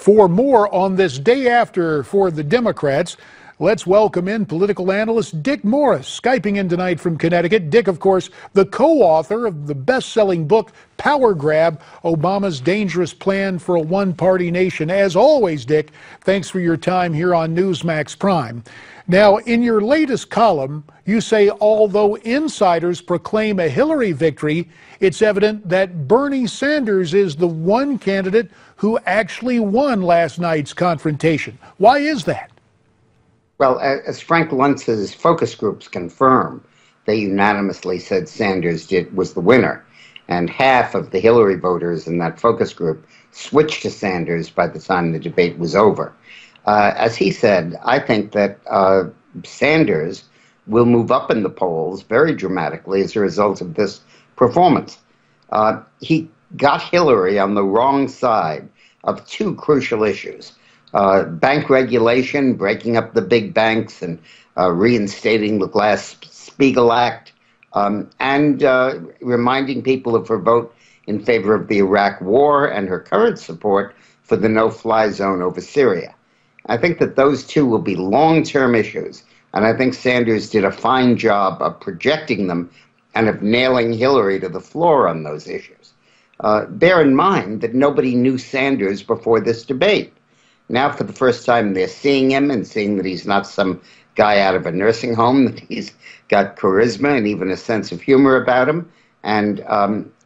For more on this day after for the Democrats, let's welcome in political analyst Dick Morris, Skyping in tonight from Connecticut. Dick, of course, the co-author of the best-selling book, Power Grab, Obama's Dangerous Plan for a One-Party Nation. As always, Dick, thanks for your time here on Newsmax Prime. Now, in your latest column, you say although insiders proclaim a Hillary victory, it's evident that Bernie Sanders is the one candidate who actually won last night's confrontation. Why is that? Well, as Frank Luntz's focus groups confirm, they unanimously said Sanders was the winner. And half of the Hillary voters in that focus group switched to Sanders by the time the debate was over. As he said, I think that Sanders will move up in the polls very dramatically as a result of this performance. He got Hillary on the wrong side of two crucial issues. Bank regulation, breaking up the big banks and reinstating the Glass-Steagall Act, and reminding people of her vote in favor of the Iraq War and her current support for the no-fly zone over Syria. I think that those two will be long-term issues, and I think Sanders did a fine job of projecting them and of nailing Hillary to the floor on those issues. Bear in mind that nobody knew Sanders before this debate. Now, for the first time, they're seeing him and seeing that he's not some guy out of a nursing home, that he's got charisma and even a sense of humor about him. And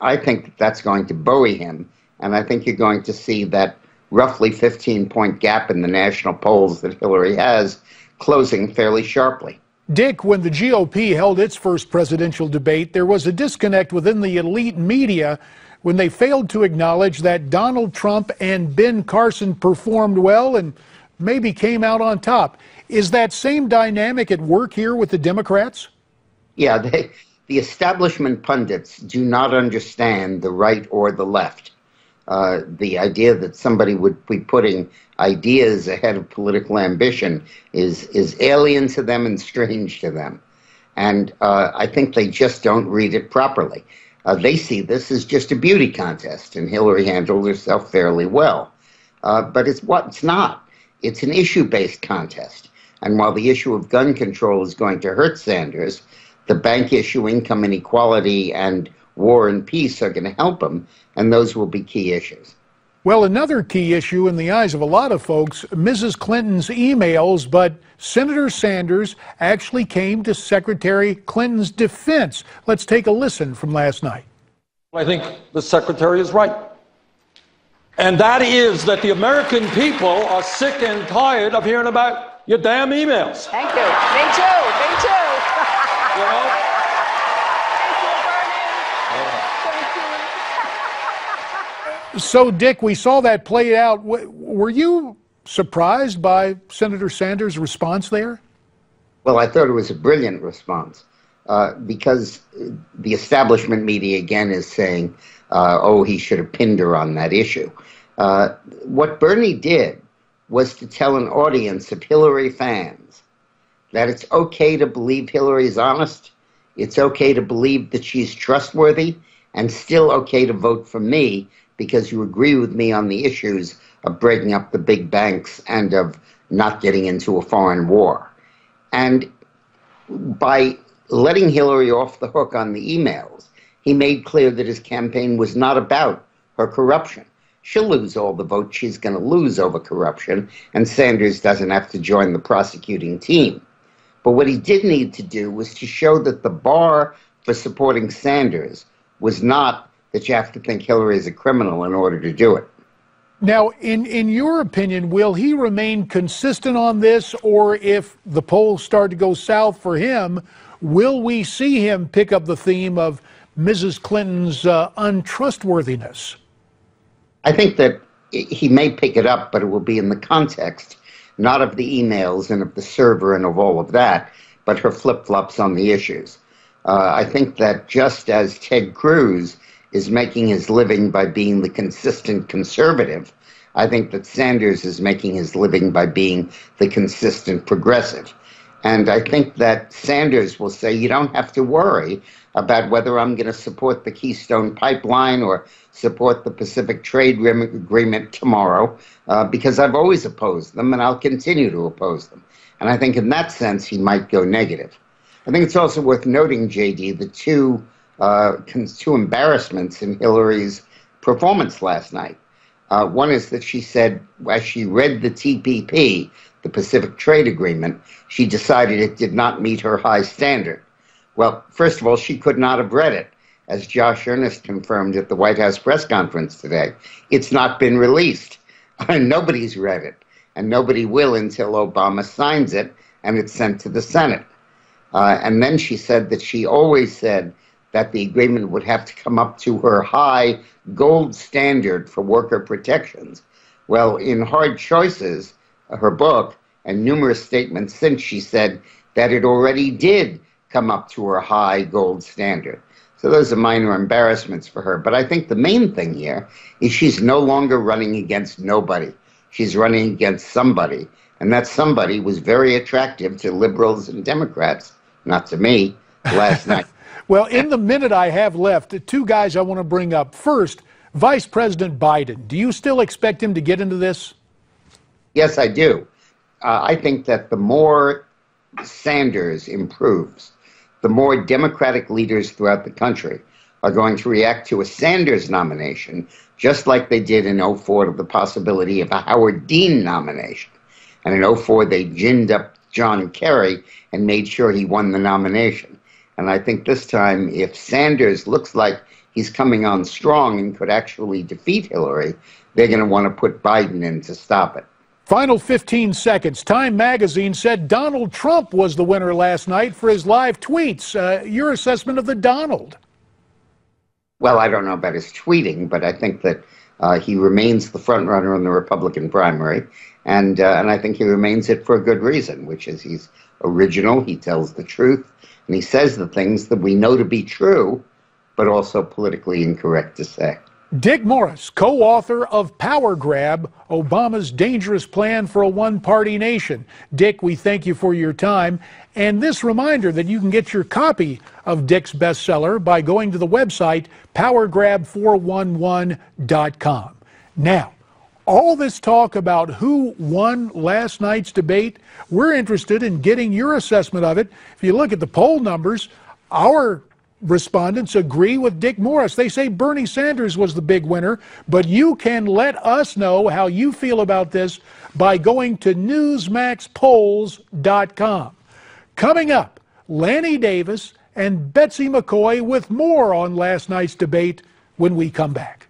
I think that that's going to buoy him. And I think you're going to see that roughly 15-point gap in the national polls that Hillary has closing fairly sharply. Dick, when the GOP held its first presidential debate, there was a disconnect within the elite media when they failed to acknowledge that Donald Trump and Ben Carson performed well and maybe came out on top. Is that same dynamic at work here with the Democrats? Yeah, the establishment pundits do not understand the right or the left. The idea that somebody would be putting ideas ahead of political ambition is alien to them and strange to them. And I think they just don't read it properly. They see this as just a beauty contest, and Hillary handled herself fairly well. But it's not. It's an issue-based contest. And while the issue of gun control is going to hurt Sanders, the bank issue, income inequality, and war and peace are going to help him, and those will be key issues. Well, another key issue in the eyes of a lot of folks, Mrs. Clinton's emails, but Senator Sanders actually came to Secretary Clinton's defense. Let's take a listen from last night. I think the Secretary is right. And that is that the American people are sick and tired of hearing about your damn emails. Thank you. Me too. Me too. You know? So, Dick, we saw that play out. Were you surprised by Senator Sanders' response there? Well, I thought it was a brilliant response because the establishment media, again, is saying, oh, he should have pinned her on that issue. What Bernie did was to tell an audience of Hillary fans that it's okay to believe Hillary's honest, it's okay to believe that she's trustworthy, and still okay to vote for me because you agree with me on the issues of breaking up the big banks and of not getting into a foreign war. And by letting Hillary off the hook on the emails, he made clear that his campaign was not about her corruption. She'll lose all the votes she's going to lose over corruption, and Sanders doesn't have to join the prosecuting team. But what he did need to do was to show that the bar for supporting Sanders was not that you have to think Hillary is a criminal in order to do it. Now, in your opinion, will he remain consistent on this, or if the polls start to go south for him, will we see him pick up the theme of Mrs. Clinton's untrustworthiness? I think that he may pick it up, but it will be in the context, not of the emails and of the server and of all of that, but her flip-flops on the issues. I think that just as Ted Cruz is making his living by being the consistent conservative, I think that Sanders is making his living by being the consistent progressive. And I think that Sanders will say, you don't have to worry about whether I'm going to support the Keystone Pipeline or support the Pacific Trade Agreement tomorrow, because I've always opposed them and I'll continue to oppose them. And I think in that sense, he might go negative. I think it's also worth noting, JD, the two embarrassments in Hillary's performance last night. One is that she said, as she read the TPP, the Pacific Trade Agreement, she decided it did not meet her high standard. Well, first of all, she could not have read it. As Josh Earnest confirmed at the White House press conference today, it's not been released. Nobody's read it, and nobody will until Obama signs it and it's sent to the Senate. And then she said that she always said that the agreement would have to come up to her high gold standard for worker protections. Well, in Hard Choices, her book, and numerous statements since, she said that it already did come up to her high gold standard. So those are minor embarrassments for her. But I think the main thing here is she's no longer running against nobody. She's running against somebody. And that somebody was very attractive to liberals and Democrats, not to me, last night. Well, in the minute I have left, two guys I want to bring up. First, Vice President Biden. Do you still expect him to get into this? Yes, I do. I think that the more Sanders improves, the more Democratic leaders throughout the country are going to react to a Sanders nomination, just like they did in 2004 to the possibility of a Howard Dean nomination. And in 2004, they ginned up John Kerry and made sure he won the nomination. And I think this time, if Sanders looks like he's coming on strong and could actually defeat Hillary, they're going to want to put Biden in to stop it. Final 15 seconds. Time magazine said Donald Trump was the winner last night for his live tweets. Your assessment of the Donald? Well, I don't know about his tweeting, but I think that he remains the front runner in the Republican primary. And I think he remains it for a good reason, which is he's original, he tells the truth, and he says the things that we know to be true, but also politically incorrect to say. Dick Morris, co-author of Power Grab, Obama's Dangerous Plan for a One-Party Nation. Dick, we thank you for your time. And this reminder that you can get your copy of Dick's bestseller by going to the website powergrab411.com. Now, all this talk about who won last night's debate, we're interested in getting your assessment of it. If you look at the poll numbers, our respondents agree with Dick Morris. They say Bernie Sanders was the big winner, but you can let us know how you feel about this by going to newsmaxpolls.com. Coming up, Lanny Davis and Betsy McCoy with more on last night's debate when we come back.